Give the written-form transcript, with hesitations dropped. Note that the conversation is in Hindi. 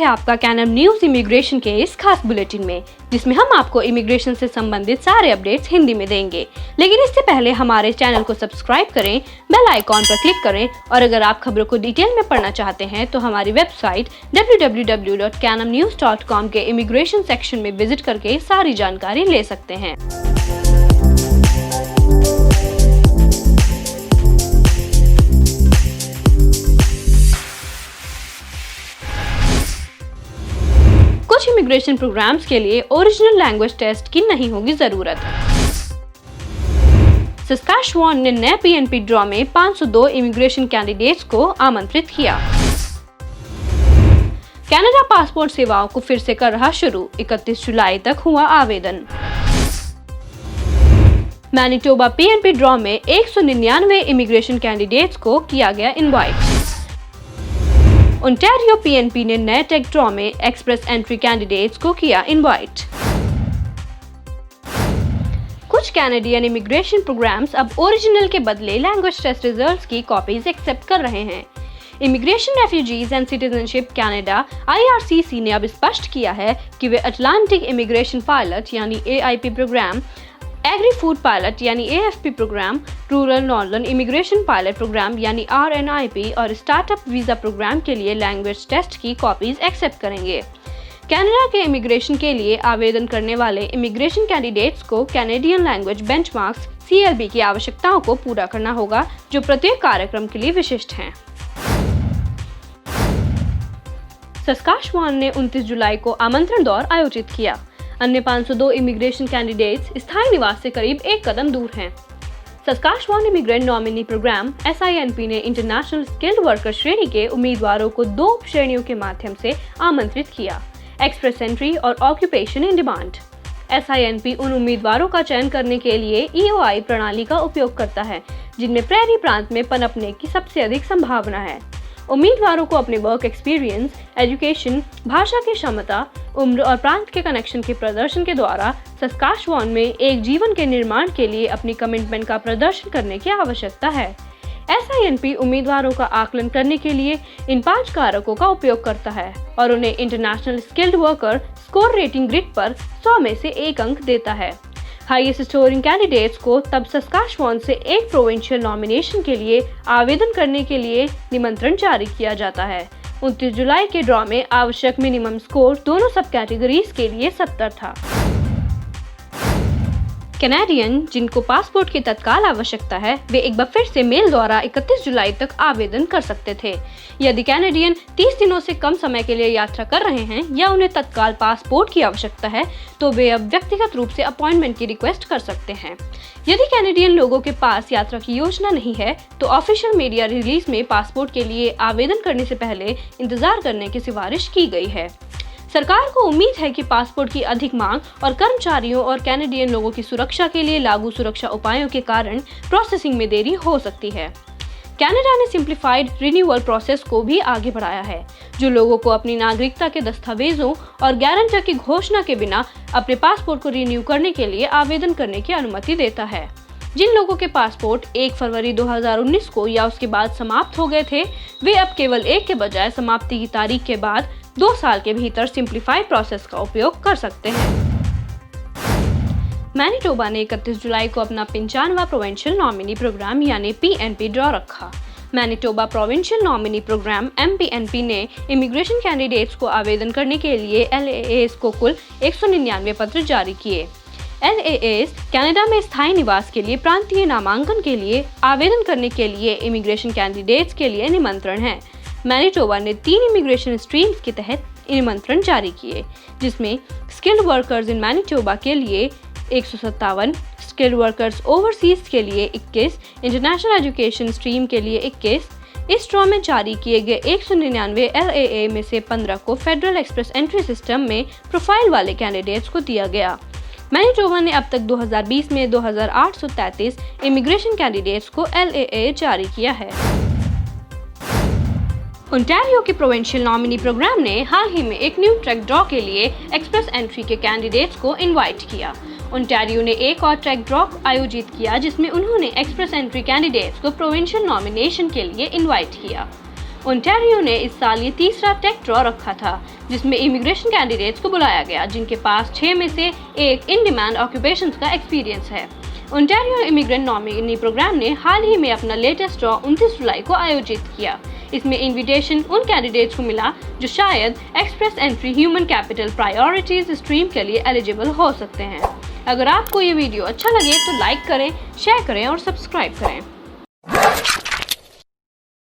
है आपका कैनम न्यूज इमिग्रेशन के इस खास बुलेटिन में, जिसमें हम आपको इमिग्रेशन से संबंधित सारे अपडेट्स हिंदी में देंगे। लेकिन इससे पहले हमारे चैनल को सब्सक्राइब करें, बेल आइकॉन पर क्लिक करें और अगर आप खबरों को डिटेल में पढ़ना चाहते हैं तो हमारी वेबसाइट www.canamnews.com के इमिग्रेशन सेक्शन में विजिट करके सारी जानकारी ले सकते हैं। कुछ इमिग्रेशन प्रोग्राम्स के लिए ओरिजिनल लैंग्वेज टेस्ट की नहीं होगी जरूरत। सस्काचुआन ने नए पीएनपी ड्रॉ में 502 इमिग्रेशन कैंडिडेट्स को आमंत्रित किया। कनाडा पासपोर्ट सेवाओं को फिर से कर रहा शुरू, 31 जुलाई तक हुआ आवेदन। मैनिटोबा पीएनपी ड्रॉ में 199 इमिग्रेशन कैंडिडेट्स को किया गया इनवाइट। ओंटारियो पीएनपी ने नए टेक ड्रॉ में एक्सप्रेस एंट्री कैंडिडेट्स को किया इनवाइट। कुछ कैनेडियन इमिग्रेशन प्रोग्राम्स अब ओरिजिनल के बदले लैंग्वेज टेस्ट रिजल्ट्स की कॉपीज एक्सेप्ट कर रहे हैं। Immigration Refugees and Citizenship Canada IRCC ने अब स्पष्ट किया है कि वे अटलांटिक इमिग्रेशन पायलट यानी AIP programme, agri food pilot यानी AFP programme, Rural Northern Immigration Pilot programme यानी RNIP और स्टार्टअप वीजा प्रोग्राम के लिए लैंग्वेज टेस्ट की कॉपीज एक्सेप्ट करेंगे। कनाडा के इमिग्रेशन के लिए आवेदन करने वाले इमिग्रेशन कैंडिडेट्स को कैनेडियन लैंग्वेज बेंचमार्क्स CLB की आवश्यकताओं को पूरा करना होगा, जो प्रत्येक कार्यक्रम के लिए विशिष्ट हैं। सस्काचुआन ने 29 जुलाई को आमंत्रण दौर आयोजित किया। अन्य 502 इमिग्रेशन कैंडिडेट्स स्थायी निवास से करीब एक कदम दूर हैं। सस्काचुआन इमिग्रेंट नॉमिनी प्रोग्राम SINP ने इंटरनेशनल स्किल्ड वर्कर श्रेणी के उम्मीदवारों को 2 श्रेणियों के माध्यम से आमंत्रित किया, एक्सप्रेस एंट्री और ऑक्यूपेशन इन डिमांड। SINP उन उम्मीदवारों का चयन करने के लिए EOI प्रणाली का उपयोग करता है जिनमें प्रेरी प्रांत में पनपने की सबसे अधिक संभावना है। उम्मीदवारों को अपने वर्क एक्सपीरियंस, एजुकेशन, भाषा की क्षमता, उम्र और प्रांत के कनेक्शन के प्रदर्शन के द्वारा सस्काचुआन में एक जीवन के निर्माण के लिए अपनी कमिटमेंट का प्रदर्शन करने की आवश्यकता है। SINP उम्मीदवारों का आकलन करने के लिए इन 5 कारकों का उपयोग करता है और उन्हें international skilled worker score rating grid पर 100 में से 1 अंक देता है। हाईएस्ट स्कोरिंग कैंडिडेट्स को तब सस्काचुआन से एक प्रोविंशियल नॉमिनेशन के लिए आवेदन करने के लिए निमंत्रण जारी किया जाता है। 29 जुलाई के ड्रॉ में आवश्यक मिनिमम स्कोर दोनों सब कैटेगरीज के लिए 70 था। कैनेडियन जिनको पासपोर्ट की तत्काल आवश्यकता है, वे एक बार फिर से मेल द्वारा 31 जुलाई तक आवेदन कर सकते थे। यदि कैनेडियन 30 दिनों से कम समय के लिए यात्रा कर रहे हैं या उन्हें तत्काल पासपोर्ट की आवश्यकता है, तो वे अब व्यक्तिगत रूप से अपॉइंटमेंट की रिक्वेस्ट कर सकते हैं। यदि कैनेडियन लोगों के पास यात्रा की योजना नहीं है, तो ऑफिशियल मीडिया रिलीज में पासपोर्ट के लिए आवेदन करने से पहले इंतजार करने की सिफारिश की गई है। सरकार को उम्मीद है कि पासपोर्ट की अधिक मांग और कर्मचारियों और कैनेडियन लोगों की सुरक्षा के लिए लागू सुरक्षा उपायों के कारण प्रोसेसिंग में देरी हो सकती है। कनाडा ने सिंप्लीफाइड रिन्यूअल प्रोसेस को भी आगे बढ़ाया है, जो लोगों को अपनी नागरिकता के दस्तावेजों और गारंटर की घोषणा के बिना अपने पासपोर्ट को रिन्यू करने के लिए आवेदन करने की अनुमति देता है। जिन लोगों के पासपोर्ट 1 फरवरी 2019 को या उसके बाद समाप्त हो गए थे, वे अब केवल 1 के बजाय समाप्ति की तारीख के बाद 2 साल के भीतर सिंप्लीफाइड प्रोसेस का उपयोग कर सकते हैं। मैनिटोबा ने 31 जुलाई को अपना 95वां प्रोविंशियल नॉमिनी प्रोग्राम यानी PNP ड्रॉ रखा। Manitoba provincial nominee programme MPNP ने इमिग्रेशन कैंडिडेट्स को आवेदन करने के लिए LAAs को कुल 199 पत्र जारी किए। LAAs कनाडा में स्थायी निवास के लिए प्रांतीय नामांकन के लिए आवेदन करने के लिए इमिग्रेशन कैंडिडेट्स के लिए निमंत्रण है। मैनिटोबा ने 3 इमिग्रेशन स्ट्रीम्स के तहत निमंत्रण जारी किए, जिसमें स्किल्ड वर्कर्स इन मैनिटोबा के लिए 157, स्किल्ड वर्कर्स ओवरसीज के लिए 21, इंटरनेशनल एजुकेशन स्ट्रीम के लिए 21। इस ड्रॉ में जारी किए गए 199 LAA में से 15 को फेडरल एक्सप्रेस एंट्री सिस्टम में प्रोफाइल वाले कैंडिडेट्स को दिया गया। मैनिटोबा ने अब तक 2020 में 2833 इमिग्रेशन कैंडिडेट्स को LAA जारी किया है। ओंटारियो के प्रोविंशियल नॉमिनी प्रोग्राम ने हाल ही में एक न्यू ट्रैक ड्रॉ के लिए एक्सप्रेस एंट्री के कैंडिडेट्स को इनवाइट किया। ओंटारियो ने एक और ट्रैक ड्रॉ आयोजित किया जिसमें उन्होंने एक्सप्रेस एंट्री कैंडिडेट्स को प्रोविंशियल नॉमिनेशन के लिए इनवाइट किया। ओंटारियो ने इस साल ये तीसरा टेक ड्रॉ रखा था, जिसमें इमिग्रेशन कैंडिडेट्स को बुलाया गया जिनके पास 6 में से एक इन डिमांड ऑक्यूपेशंस का एक्सपीरियंस है। ओंटारियो इमिग्रेंट नॉमिनी प्रोग्राम ने हाल ही में अपना लेटेस्ट ड्रॉ 29 जुलाई को आयोजित किया। इसमें इनविटेशन उन कैंडिडेट्स को मिला जो शायद express entry human capital priorities stream के लिए एलिजिबल हो सकते हैं। अगर आपको ये वीडियो अच्छा लगे तो लाइक करें, शेयर करें और सब्सक्राइब करें।